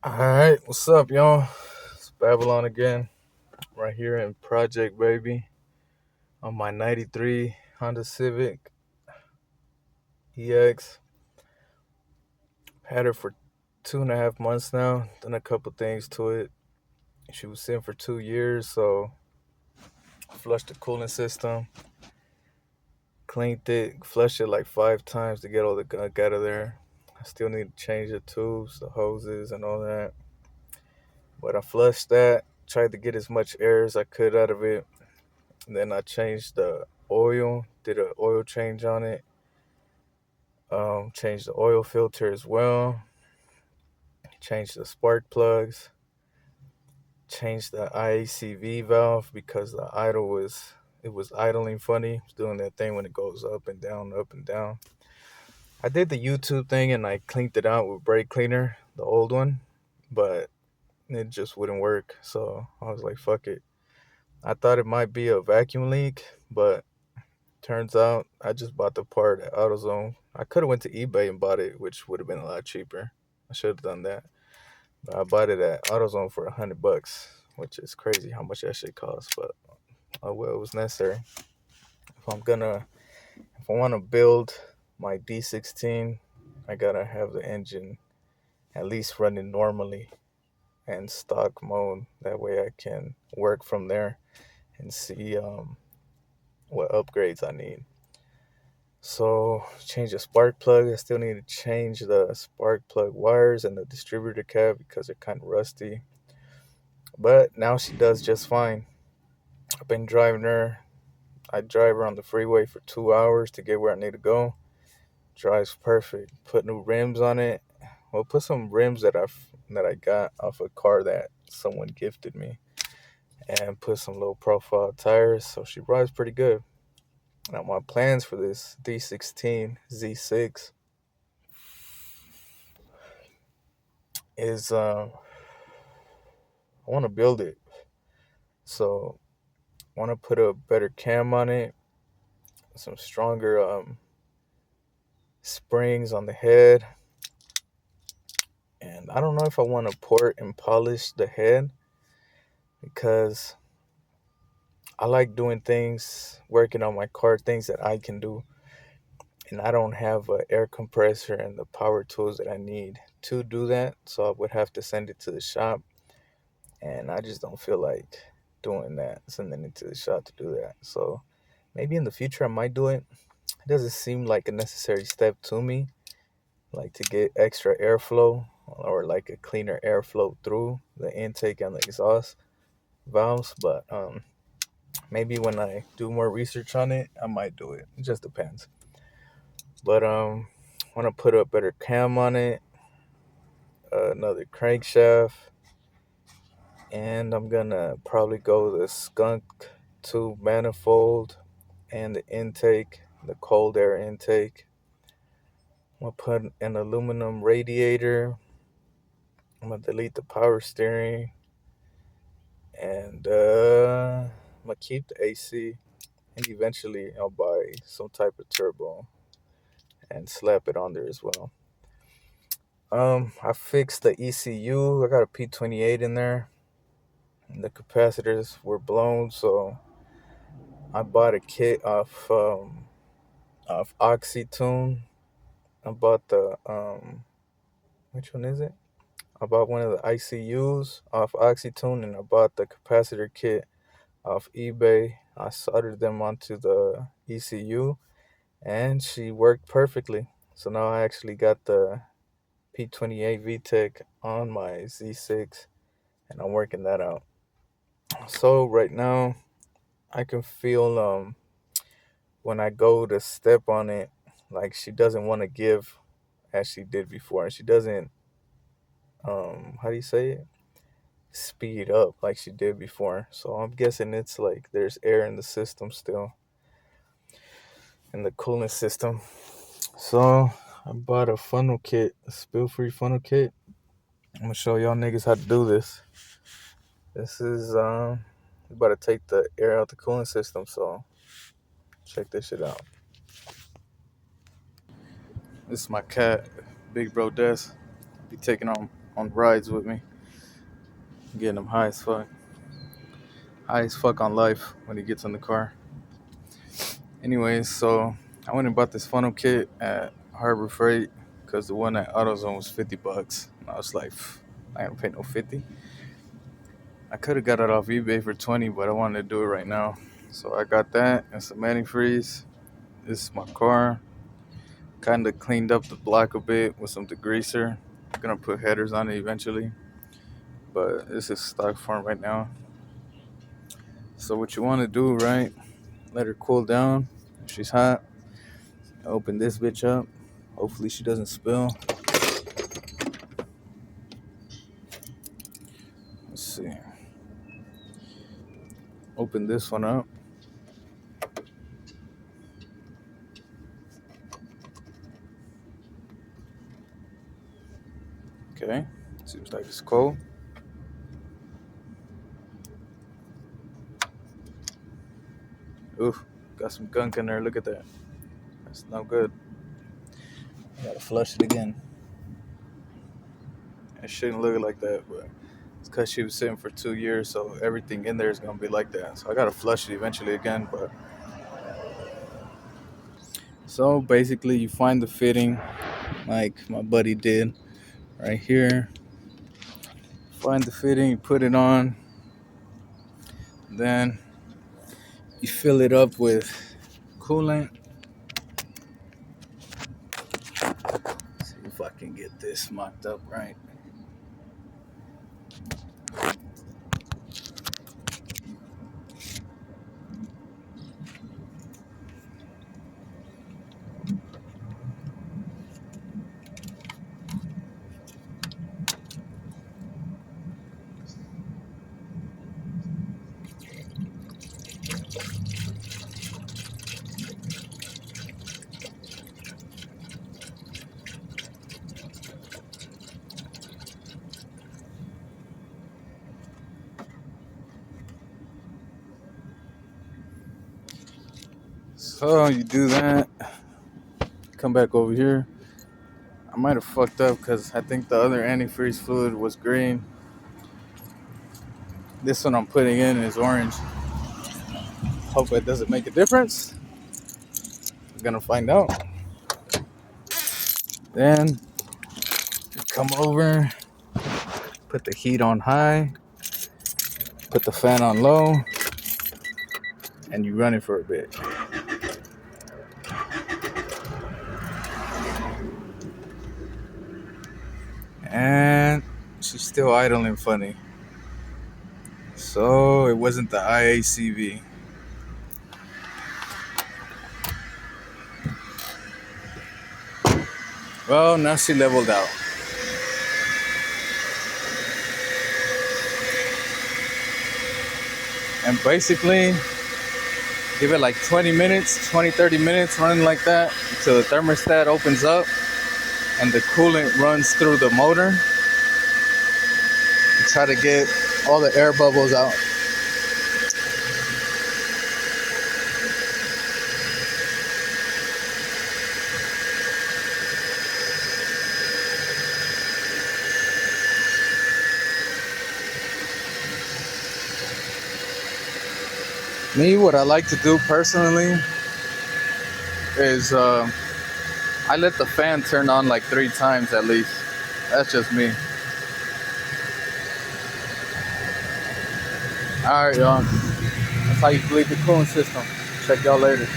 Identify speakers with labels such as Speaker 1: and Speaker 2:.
Speaker 1: Alright, what's up, y'all? It's Babylon again, right here in Project Baby on my 93 Honda Civic EX. Had her for 2.5 months now, done a couple things to it. She was sitting for 2 years, so flushed the cooling system, cleaned it, flushed it like 5 times to get all the gunk out of there. I still need to change the tubes, the hoses, and all that. But I flushed that, tried to get as much air as I could out of it. And then I changed the oil, did an oil change on it, changed the oil filter as well, changed the spark plugs, changed the IACV valve because the idle was idling funny. It's doing that thing when it goes up and down, up and down. I did the YouTube thing and I cleaned it out with brake cleaner, the old one, but it just wouldn't work. So I was like, fuck it. I thought it might be a vacuum leak, but turns out I just bought the part at AutoZone. I could have went to eBay and bought it, which would have been a lot cheaper. I should have done that. But I bought it at AutoZone for $100, which is crazy how much that shit costs. But oh well, it was necessary. If I'm gonna, if I want to build my D16, I gotta have the engine at least running normally and stock mode. That way I can work from there and see what upgrades I need. So change the spark plug. I still need to change the spark plug wires and the distributor cap because they're kind of rusty. But now she does just fine. I've been driving her. I drive her on the freeway for 2 hours to get where I need to go. Drives perfect. Put new rims on it. Well, put some rims that I got off a car that someone gifted me, and put some low profile tires. So she rides pretty good. Now my plans for this D16 Z6 is I want to build it. So I want to put a better cam on it, some stronger springs on the head, and I don't know if I want to port and polish the head because I like doing things, working on my car, things that I can do, and I don't have an air compressor and the power tools that I need to do that. So I would have to send it to the shop, and I just don't feel like doing that, sending it to the shop to do that. So maybe in the future I might do it. It doesn't seem like a necessary step to me, like to get extra airflow or like a cleaner airflow through the intake and the exhaust valves. But maybe when I do more research on it, I might do it. It just depends. But I want to put a better cam on it, another crankshaft, and I'm gonna probably go the skunk tube manifold and the intake, the cold air intake. I'm gonna put an aluminum radiator. I'm gonna delete the power steering, and I'm gonna keep the AC. And eventually, I'll buy some type of turbo and slap it on there as well. I fixed the ECU. I got a P28 in there. And the capacitors were blown, so I bought a kit of Oxytune. I bought the which one is it? I bought one of the ICUs off Oxytune, and I bought the capacitor kit off eBay. I soldered them onto the ECU, and she worked perfectly. So now I actually got the P28 VTEC on my Z6, and I'm working that out. So right now, I can feel when I go to step on it, like she doesn't want to give as she did before, and she doesn't how do you say it? Speed up like she did before. So I'm guessing it's like there's air in the system still, in the cooling system. So I bought a funnel kit, a spill-free funnel kit. I'm gonna show y'all niggas how to do this. This is we about to take the air out the cooling system. So check this shit out. This is my cat, Big Bro Des. Be taking on on rides with me, getting him high as fuck on life when he gets in the car. Anyways, so I went and bought this funnel kit at Harbor Freight because the one at AutoZone was $50. And I was like, I ain't gonna pay no 50. I could have got it off eBay for 20, but I wanted to do it right now. So I got that and some antifreeze. This is my car. Kind of cleaned up the block a bit with some degreaser. I'm gonna put headers on it eventually, but this is stock form right now. So what you want to do, right? Let her cool down. If she's hot, open this bitch up. Hopefully she doesn't spill. Let's see. Open this one up. Okay. Seems like it's cold. Oof. Got some gunk in there. Look at that. That's no good. Gotta flush it again. It shouldn't look like that, but it's because she was sitting for 2 years, so everything in there is gonna be like that. So I gotta flush it eventually again. But so basically, you find the fitting, like my buddy did, right here. Find the fitting, you put it on, then you fill it up with coolant. See if I can get this mocked up right. So you do that, come back over here. I might have fucked up because I think the other antifreeze fluid was green. This one I'm putting in is orange. Hope it doesn't make a difference. We're gonna find out. Then you come over, put the heat on high, put the fan on low, and you run it for a bit. And she's still idling funny. So it wasn't the IACV. Well, now she leveled out. And basically, give it like 20 minutes, 30 minutes, running like that until the thermostat opens up and the coolant runs through the motor. You try to get all the air bubbles out. Me, what I like to do personally is I let the fan turn on like 3 times at least. That's just me. Alright, y'all. That's how you bleed the cooling system. Check y'all later.